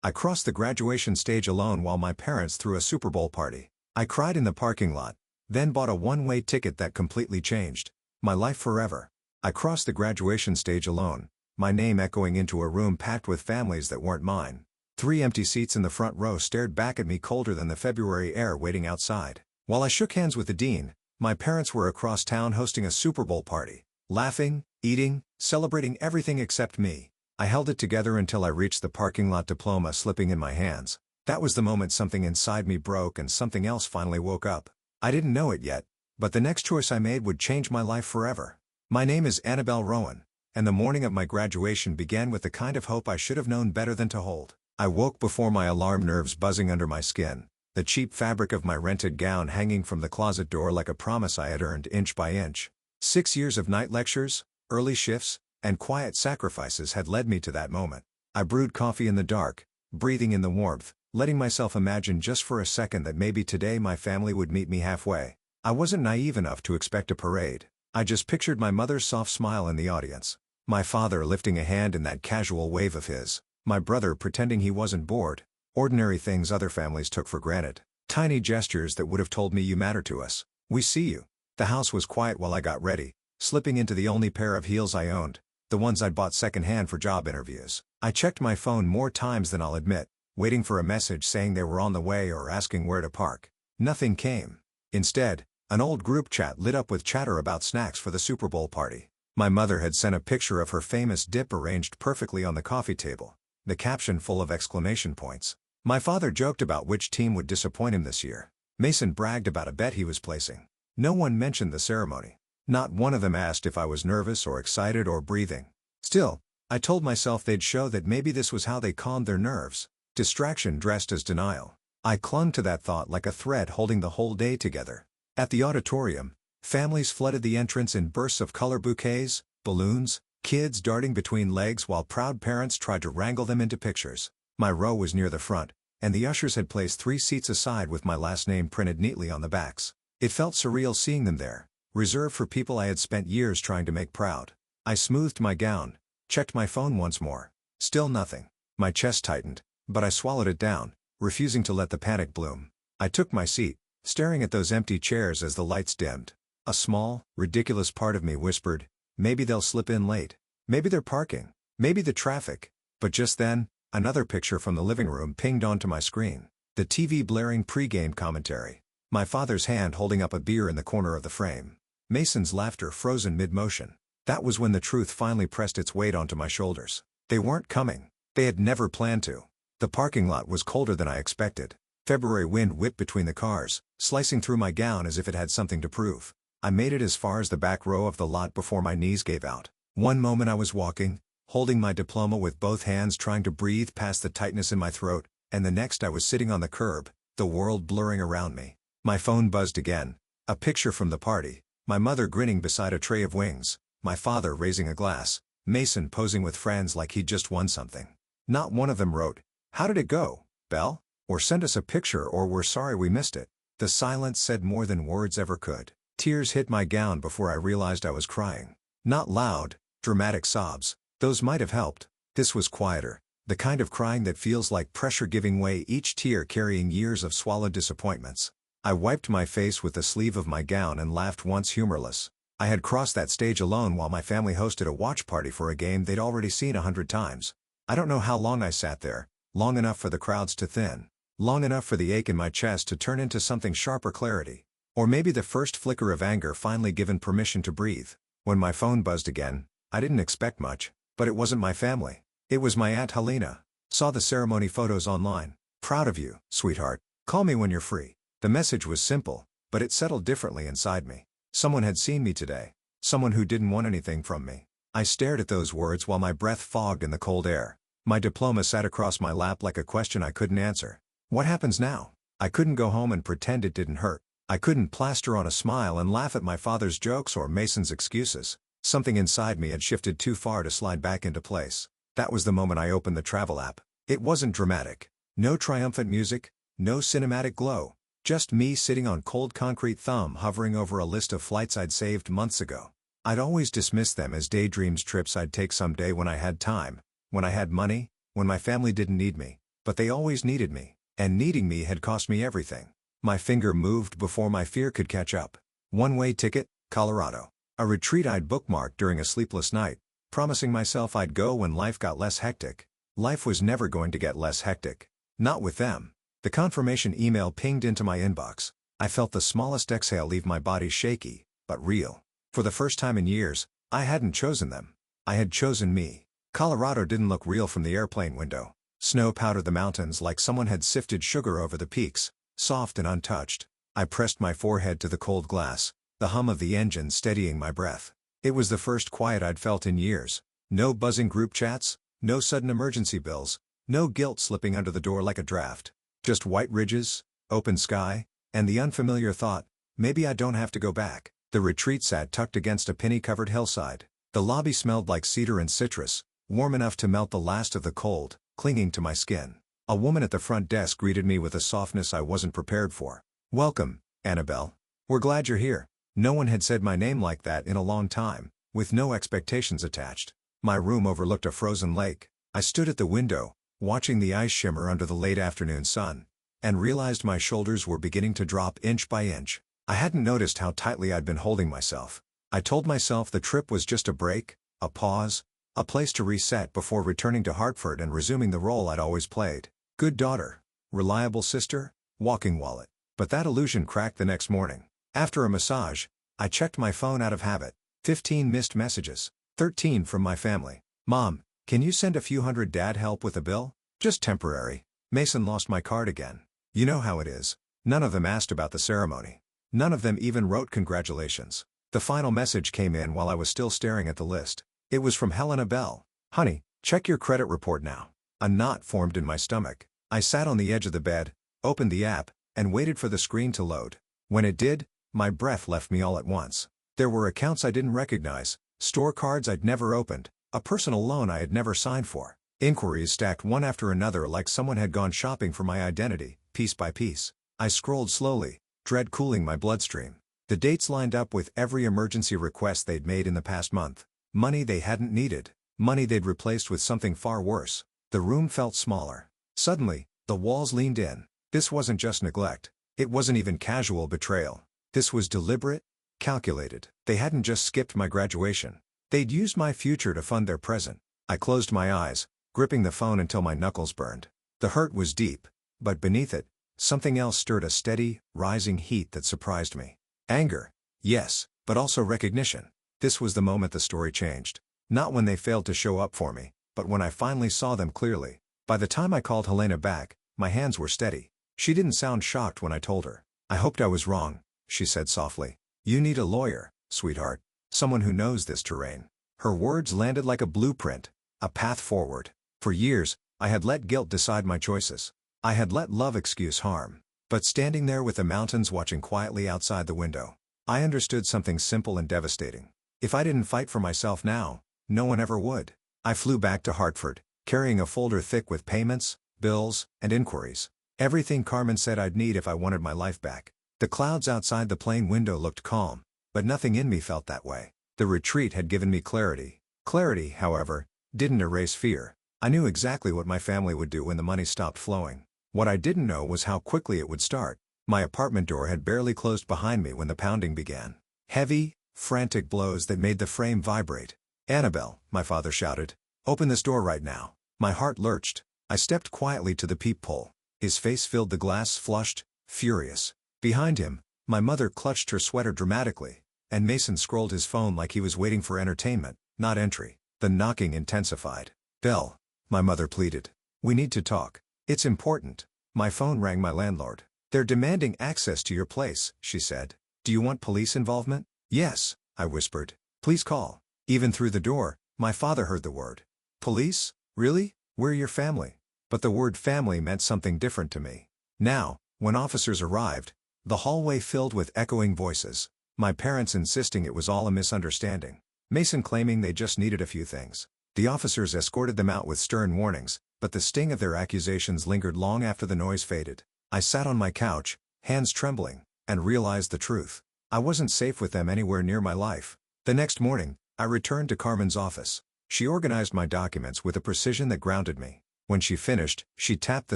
I crossed the graduation stage alone while my parents threw a Super Bowl party. I cried in the parking lot, then bought a one-way ticket that completely changed my life forever. I crossed the graduation stage alone, my name echoing into a room packed with families that weren't mine. 3 empty seats in the front row stared back at me colder than the February air waiting outside. While I shook hands with the dean, my parents were across town hosting a Super Bowl party, laughing, eating, celebrating everything except me. I held it together until I reached the parking lot, diploma slipping in my hands. That was the moment something inside me broke and something else finally woke up. I didn't know it yet, but the next choice I made would change my life forever. My name is Annabelle Rowan, and the morning of my graduation began with the kind of hope I should have known better than to hold. I woke before my alarm, nerves buzzing under my skin, the cheap fabric of my rented gown hanging from the closet door like a promise I had earned inch by inch. 6 years of night lectures, early shifts, and quiet sacrifices had led me to that moment. I brewed coffee in the dark, breathing in the warmth, letting myself imagine just for a second that maybe today my family would meet me halfway. I wasn't naive enough to expect a parade. I just pictured my mother's soft smile in the audience, my father lifting a hand in that casual wave of his, my brother pretending he wasn't bored, ordinary things other families took for granted, tiny gestures that would have told me you matter to us, we see you. The house was quiet while I got ready, slipping into the only pair of heels I owned, the ones I'd bought secondhand for job interviews. I checked my phone more times than I'll admit, waiting for a message saying they were on the way or asking where to park. Nothing came. Instead, an old group chat lit up with chatter about snacks for the Super Bowl party. My mother had sent a picture of her famous dip arranged perfectly on the coffee table, the caption full of exclamation points. My father joked about which team would disappoint him this year. Mason bragged about a bet he was placing. No one mentioned the ceremony. Not one of them asked if I was nervous or excited or breathing. Still, I told myself they'd show that maybe this was how they calmed their nerves. Distraction dressed as denial. I clung to that thought like a thread holding the whole day together. At the auditorium, families flooded the entrance in bursts of color bouquets, balloons, kids darting between legs while proud parents tried to wrangle them into pictures. My row was near the front, and the ushers had placed 3 seats aside with my last name printed neatly on the backs. It felt surreal seeing them there, reserved for people I had spent years trying to make proud. I smoothed my gown, checked my phone once more. Still nothing. My chest tightened, but I swallowed it down, refusing to let the panic bloom. I took my seat, staring at those empty chairs as the lights dimmed. A small, ridiculous part of me whispered, maybe they'll slip in late. Maybe they're parking. Maybe the traffic. But just then, another picture from the living room pinged onto my screen. The TV blaring pre-game commentary. My father's hand holding up a beer in the corner of the frame. Mason's laughter frozen mid-motion. That was when the truth finally pressed its weight onto my shoulders. They weren't coming. They had never planned to. The parking lot was colder than I expected. February wind whipped between the cars, slicing through my gown as if it had something to prove. I made it as far as the back row of the lot before my knees gave out. One moment I was walking, holding my diploma with both hands trying to breathe past the tightness in my throat, and the next I was sitting on the curb, the world blurring around me. My phone buzzed again. A picture from the party, my mother grinning beside a tray of wings, my father raising a glass, Mason posing with friends like he'd just won something. Not one of them wrote, "How did it go, Belle?" or send us a picture or "We're sorry we missed it." The silence said more than words ever could. Tears hit my gown before I realized I was crying. Not loud, dramatic sobs. Those might have helped. This was quieter, the kind of crying that feels like pressure giving way, each tear carrying years of swallowed disappointments. I wiped my face with the sleeve of my gown and laughed once, humorless. I had crossed that stage alone while my family hosted a watch party for a game they'd already seen 100 times. I don't know how long I sat there, long enough for the crowds to thin. Long enough for the ache in my chest to turn into something sharper, clarity. Or maybe the first flicker of anger finally given permission to breathe. When my phone buzzed again, I didn't expect much, but it wasn't my family. It was my Aunt Helena. Saw the ceremony photos online. "Proud of you, sweetheart. Call me when you're free." The message was simple, but it settled differently inside me. Someone had seen me today. Someone who didn't want anything from me. I stared at those words while my breath fogged in the cold air. My diploma sat across my lap like a question I couldn't answer. What happens now? I couldn't go home and pretend it didn't hurt. I couldn't plaster on a smile and laugh at my father's jokes or Mason's excuses. Something inside me had shifted too far to slide back into place. That was the moment I opened the travel app. It wasn't dramatic. No triumphant music, no cinematic glow. Just me sitting on cold concrete, thumb hovering over a list of flights I'd saved months ago. I'd always dismissed them as daydreams, trips I'd take someday when I had time, when I had money, when my family didn't need me. But they always needed me, and needing me had cost me everything. My finger moved before my fear could catch up. One-way ticket, Colorado. A retreat I'd bookmarked during a sleepless night, promising myself I'd go when life got less hectic. Life was never going to get less hectic. Not with them. The confirmation email pinged into my inbox. I felt the smallest exhale leave my body shaky, but real. For the first time in years, I hadn't chosen them. I had chosen me. Colorado didn't look real from the airplane window. Snow powdered the mountains like someone had sifted sugar over the peaks, soft and untouched. I pressed my forehead to the cold glass, the hum of the engine steadying my breath. It was the first quiet I'd felt in years. No buzzing group chats, no sudden emergency bills, no guilt slipping under the door like a draft. Just white ridges, open sky, and the unfamiliar thought, maybe I don't have to go back. The retreat sat tucked against a pinny-covered hillside. The lobby smelled like cedar and citrus, warm enough to melt the last of the cold, clinging to my skin. A woman at the front desk greeted me with a softness I wasn't prepared for. "Welcome, Annabelle. We're glad you're here." No one had said my name like that in a long time, with no expectations attached. My room overlooked a frozen lake. I stood at the window, watching the ice shimmer under the late afternoon sun, and realized my shoulders were beginning to drop inch by inch. I hadn't noticed how tightly I'd been holding myself. I told myself the trip was just a break, a pause, a place to reset before returning to Hartford and resuming the role I'd always played. Good daughter, reliable sister, walking wallet. But that illusion cracked the next morning. After a massage, I checked my phone out of habit. 15 missed messages. 13 from my family. "Mom, can you send a few hundred? Dad, help with a bill? Just temporary. Mason lost my card again." You know how it is. None of them asked about the ceremony. None of them even wrote congratulations. The final message came in while I was still staring at the list. It was from Helena Bell. "Honey, check your credit report now." A knot formed in my stomach. I sat on the edge of the bed, opened the app, and waited for the screen to load. When it did, my breath left me all at once. There were accounts I didn't recognize, store cards I'd never opened, a personal loan I had never signed for. Inquiries stacked one after another like someone had gone shopping for my identity, piece by piece. I scrolled slowly, dread cooling my bloodstream. The dates lined up with every emergency request they'd made in the past month. Money they hadn't needed. Money they'd replaced with something far worse. The room felt smaller. Suddenly, the walls leaned in. This wasn't just neglect. It wasn't even casual betrayal. This was deliberate, calculated. They hadn't just skipped my graduation. They'd used my future to fund their present. I closed my eyes, gripping the phone until my knuckles burned. The hurt was deep, but beneath it, something else stirred, a steady, rising heat that surprised me. Anger, yes, but also recognition. This was the moment the story changed. Not when they failed to show up for me, but when I finally saw them clearly. By the time I called Helena back, my hands were steady. She didn't sound shocked when I told her. "I hoped I was wrong," she said softly. "You need a lawyer, sweetheart. Someone who knows this terrain." Her words landed like a blueprint, a path forward. For years, I had let guilt decide my choices. I had let love excuse harm. But standing there with the mountains watching quietly outside the window, I understood something simple and devastating. If I didn't fight for myself now, no one ever would. I flew back to Hartford, carrying a folder thick with payments, bills, and inquiries. Everything Carmen said I'd need if I wanted my life back. The clouds outside the plane window looked calm, but nothing in me felt that way. The retreat had given me clarity. Clarity, however, didn't erase fear. I knew exactly what my family would do when the money stopped flowing. What I didn't know was how quickly it would start. My apartment door had barely closed behind me when the pounding began. Heavy, frantic blows that made the frame vibrate. "Annabelle," my father shouted. "Open this door right now." My heart lurched. I stepped quietly to the peephole. His face filled the glass, flushed, furious. Behind him, my mother clutched her sweater dramatically, and Mason scrolled his phone like he was waiting for entertainment, not entry. The knocking intensified. "Belle," my mother pleaded. "We need to talk. It's important." My phone rang. My landlord. "They're demanding access to your place," she said. "Do you want police involvement?" "Yes," I whispered. "Please call." Even through the door, my father heard the word. "Police? Really? We're your family." But the word family meant something different to me. Now, when officers arrived, the hallway filled with echoing voices. My parents insisting it was all a misunderstanding. Mason claiming they just needed a few things. The officers escorted them out with stern warnings, but the sting of their accusations lingered long after the noise faded. I sat on my couch, hands trembling, and realized the truth. I wasn't safe with them anywhere near my life. The next morning, I returned to Carmen's office. She organized my documents with a precision that grounded me. When she finished, she tapped the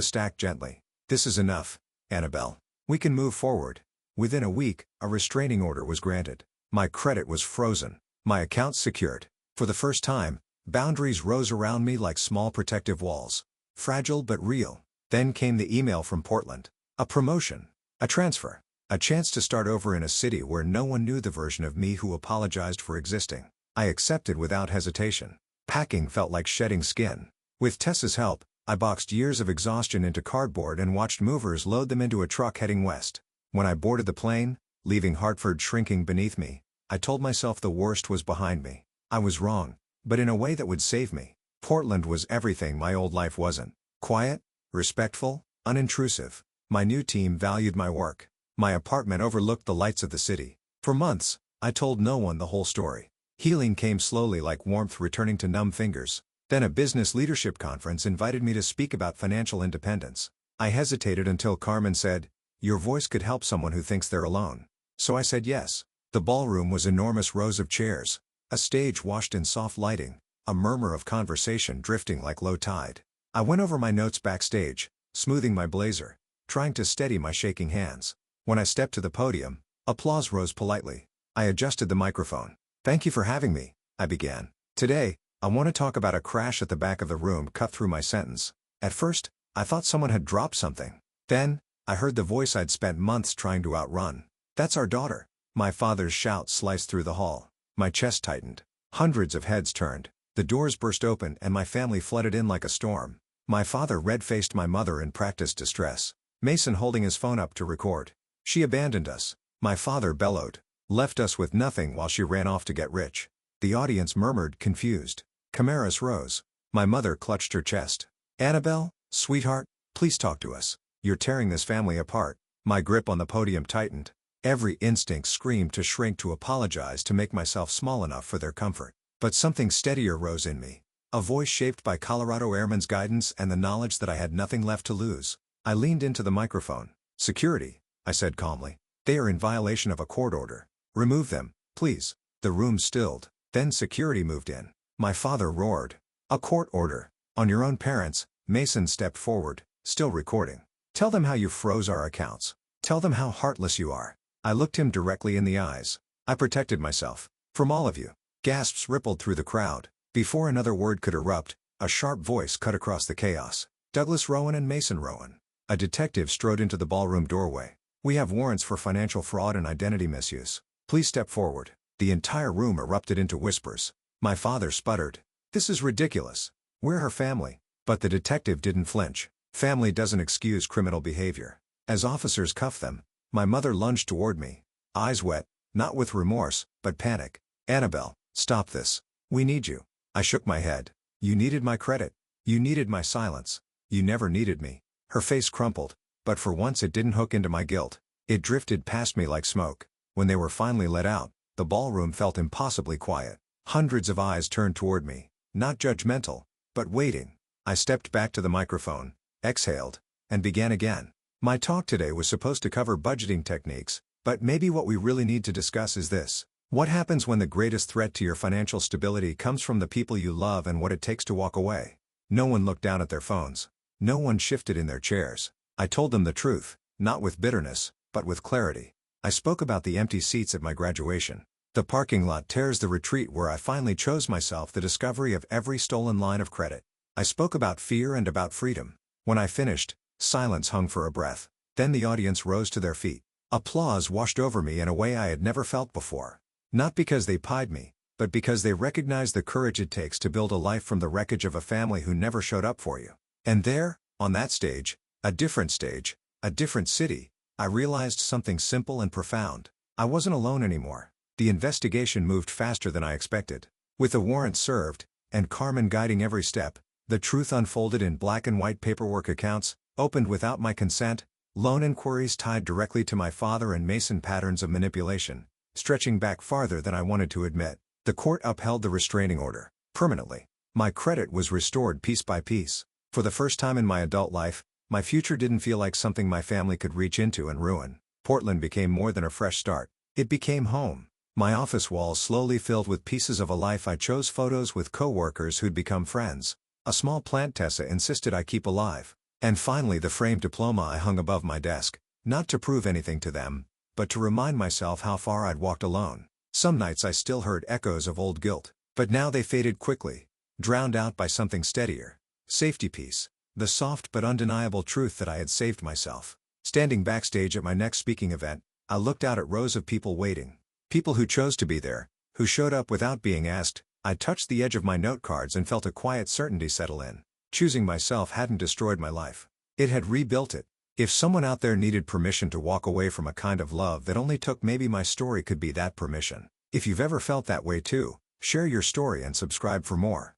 stack gently. "This is enough, Annabelle. We can move forward." Within a week, a restraining order was granted. My credit was frozen. My accounts secured. For the first time, boundaries rose around me like small protective walls. Fragile but real. Then came the email from Portland. A promotion. A transfer. A chance to start over in a city where no one knew the version of me who apologized for existing. I accepted without hesitation. Packing felt like shedding skin. With Tessa's help, I boxed years of exhaustion into cardboard and watched movers load them into a truck heading west. When I boarded the plane, leaving Hartford shrinking beneath me, I told myself the worst was behind me. I was wrong, but in a way that would save me. Portland was everything my old life wasn't. Quiet, respectful, unintrusive. My new team valued my work. My apartment overlooked the lights of the city. For months, I told no one the whole story. Healing came slowly like warmth returning to numb fingers. Then a business leadership conference invited me to speak about financial independence. I hesitated until Carmen said, "Your voice could help someone who thinks they're alone." So I said yes. The ballroom was enormous rows of chairs, a stage washed in soft lighting, a murmur of conversation drifting like low tide. I went over my notes backstage, smoothing my blazer, trying to steady my shaking hands. When I stepped to the podium, applause rose politely. I adjusted the microphone. "Thank you for having me," I began. "Today, I want to talk about a crash at the back of the room," cut through my sentence. At first, I thought someone had dropped something. Then, I heard the voice I'd spent months trying to outrun. "That's our daughter." My father's shout sliced through the hall. My chest tightened. Hundreds of heads turned. The doors burst open and my family flooded in like a storm. My father red-faced my mother in practiced distress. Mason holding his phone up to record. "She abandoned us," my father bellowed. "Left us with nothing while she ran off to get rich." The audience murmured, confused. Camaras rose. My mother clutched her chest. "Annabelle, sweetheart, please talk to us. You're tearing this family apart." My grip on the podium tightened. Every instinct screamed to shrink, to apologize, to make myself small enough for their comfort. But something steadier rose in me. A voice shaped by Colorado Airman's guidance and the knowledge that I had nothing left to lose. I leaned into the microphone. "Security," I said calmly. "They are in violation of a court order. Remove them, please." The room stilled. Then security moved in. My father roared. "A court order? On your own parents?" Mason stepped forward, still recording. "Tell them how you froze our accounts. Tell them how heartless you are." I looked him directly in the eyes. "I protected myself. From all of you." Gasps rippled through the crowd. Before another word could erupt, a sharp voice cut across the chaos. "Douglas Rowan and Mason Rowan." A detective strode into the ballroom doorway. "We have warrants for financial fraud and identity misuse. Please step forward." The entire room erupted into whispers. My father sputtered. "This is ridiculous. We're her family." But the detective didn't flinch. Family doesn't excuse criminal behavior. As officers cuffed them, my mother lunged toward me. Eyes wet, not with remorse, but panic. "Annabelle, stop this. We need you." I shook my head. "You needed my credit. You needed my silence. You never needed me." Her face crumpled, but for once it didn't hook into my guilt. It drifted past me like smoke. When they were finally let out, the ballroom felt impossibly quiet. Hundreds of eyes turned toward me, not judgmental, but waiting. I stepped back to the microphone, exhaled, and began again. "My talk today was supposed to cover budgeting techniques, but maybe what we really need to discuss is this. What happens when the greatest threat to your financial stability comes from the people you love, and what it takes to walk away?" No one looked down at their phones. No one shifted in their chairs. I told them the truth, not with bitterness, but with clarity. I spoke about the empty seats at my graduation. The parking lot tears, the retreat where I finally chose myself, the discovery of every stolen line of credit. I spoke about fear and about freedom. When I finished, silence hung for a breath. Then the audience rose to their feet. Applause washed over me in a way I had never felt before. Not because they pied me, but because they recognized the courage it takes to build a life from the wreckage of a family who never showed up for you. And there, on that stage, a different city, I realized something simple and profound. I wasn't alone anymore. The investigation moved faster than I expected. With the warrant served, and Carmen guiding every step, the truth unfolded in black and white paperwork. Accounts opened without my consent, loan inquiries tied directly to my father, and Mason patterns of manipulation, stretching back farther than I wanted to admit. The court upheld the restraining order, permanently. My credit was restored piece by piece. For the first time in my adult life, my future didn't feel like something my family could reach into and ruin. Portland became more than a fresh start. It became home. My office walls slowly filled with pieces of a life I chose, photos with co-workers who'd become friends, A small plant Tessa insisted I keep alive. And finally the framed diploma I hung above my desk, not to prove anything to them, but to remind myself how far I'd walked alone. Some nights I still heard echoes of old guilt, but now they faded quickly, drowned out by something steadier. Safety peace. The soft but undeniable truth that I had saved myself. Standing backstage at my next speaking event, I looked out at rows of people waiting. People who chose to be there, who showed up without being asked. I touched the edge of my note cards and felt a quiet certainty settle in. Choosing myself hadn't destroyed my life. It had rebuilt it. If someone out there needed permission to walk away from a kind of love that only took, maybe my story could be that permission. If you've ever felt that way too, share your story and subscribe for more.